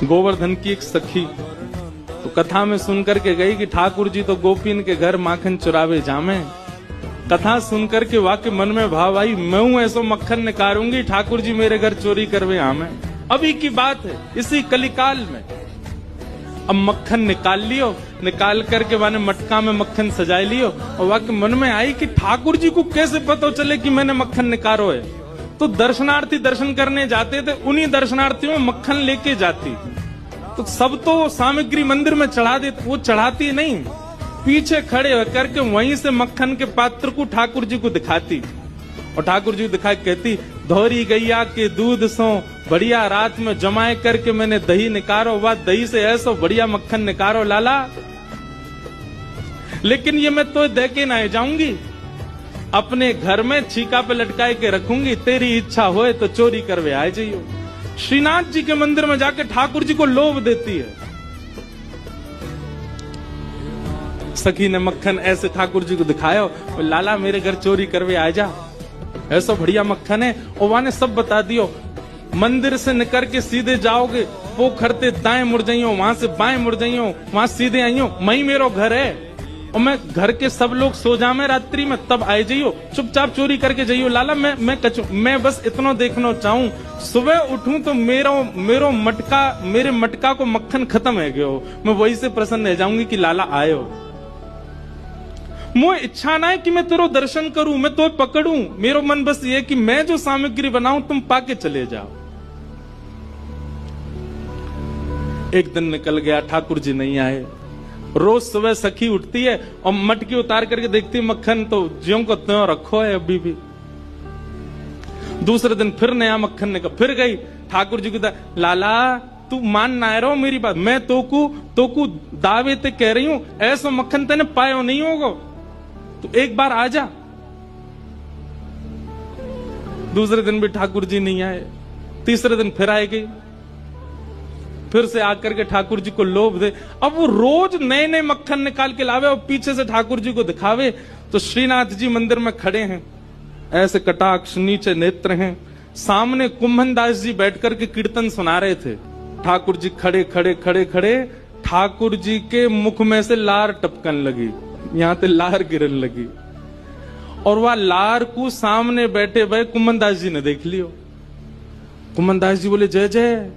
गोवर्धन की एक सखी तो कथा में सुनकर के गई कि ठाकुर जी तो गोपीन के घर माखन चुरावे जामे। कथा सुनकर के वाकई मन में भाव आई, मैं हूं ऐसो मक्खन निकारूंगी, ठाकुर जी मेरे घर चोरी करवे आमे। अभी की बात है, इसी कलिकाल में। अब मक्खन निकाल लियो, निकाल करके माने मटका में मक्खन सजाए लियो, और वाकई मन में आई कि ठाकुर जी को कैसे पता चले कि मैंने मक्खन निकारो है। तो दर्शनार्थी दर्शन करने जाते थे, उन्हीं दर्शनार्थियों में मक्खन लेके जाती। तो सब तो सामग्री मंदिर में चढ़ा देते, वो चढ़ाती नहीं, पीछे खड़े होकर के वहीं से मक्खन के पात्र को ठाकुर जी को दिखाती, और ठाकुर जी दिखा कहती, धोरी गैया के दूध सो बढ़िया रात में जमाए करके मैंने दही निकारो, वह दही से ऐसो बढ़िया मक्खन निकारो लाला, लेकिन ये मैं तो दे के ना जाऊंगी, अपने घर में छीका पे लटकाए के रखूंगी, तेरी इच्छा होए तो चोरी करवे आ जाइयो। श्रीनाथ जी के मंदिर में जाके ठाकुर जी को लोभ देती है। सखी ने मक्खन ऐसे ठाकुर जी को दिखाया, लाला मेरे घर चोरी करवे आ जा, ऐसा बढ़िया मक्खन है। और वहां ने सब बता दियो, मंदिर से निकल के सीधे जाओगे, पोखरते दाएं मुड़ जाइयो, वहां से बाएं मुड़ जाइयो, वहां सीधे आइयो, वही मेरो घर है, और मैं घर के सब लोग सो जामे रात्रि में, तब आए जाइयो, चुपचाप चोरी करके जाइयो लाला। मैं बस इतना देखना चाहूं, सुबह उठूं तो मेरे मटका को मक्खन खत्म है गयो, मैं वही से प्रसन्न रह जाऊंगी कि लाला आयो। मुझे इच्छा ना है कि मैं तेरो दर्शन करूं, मैं तो पकड़ूं, मेरा मन बस ये कि मैं जो सामग्री बनाऊं तुम पाके चले जाओ। एक दिन निकल गया, ठाकुर जी नहीं आए। रोज सुबह सखी उठती है और मटकी उतार करके देखती है मक्खन तो ज्यों को त्यों रखो है अभी भी। दूसरे दिन फिर नया मक्खन निकल, फिर गई ठाकुर जी को, लाला तू मान ना रहो मेरी बात, मैं तोकू दावे ते कह रही हूं, ऐसा मक्खन तेने पायो नहीं होगा, तो एक बार आ जा। दूसरे दिन भी ठाकुर जी नहीं आए, तीसरे दिन फिर आए गई, फिर से आकर के ठाकुर जी को लोभ दे। अब वो रोज नए नए मक्खन निकाल के लावे और पीछे से ठाकुर जी को दिखावे। तो श्रीनाथ जी मंदिर में खड़े हैं, ऐसे कटाक्ष नीचे नेत्र हैं, सामने कुंभन दास जी बैठ करके कीर्तन सुना रहे थे। ठाकुर जी खड़े खड़े खड़े खड़े, ठाकुर जी के मुख में से लार टपकन लगी, यहां से लार गिरन लगी, और वह लार को सामने बैठे भाई कुंभन दास जी ने देख लियो। कुंभन दास जी बोले, जय जय।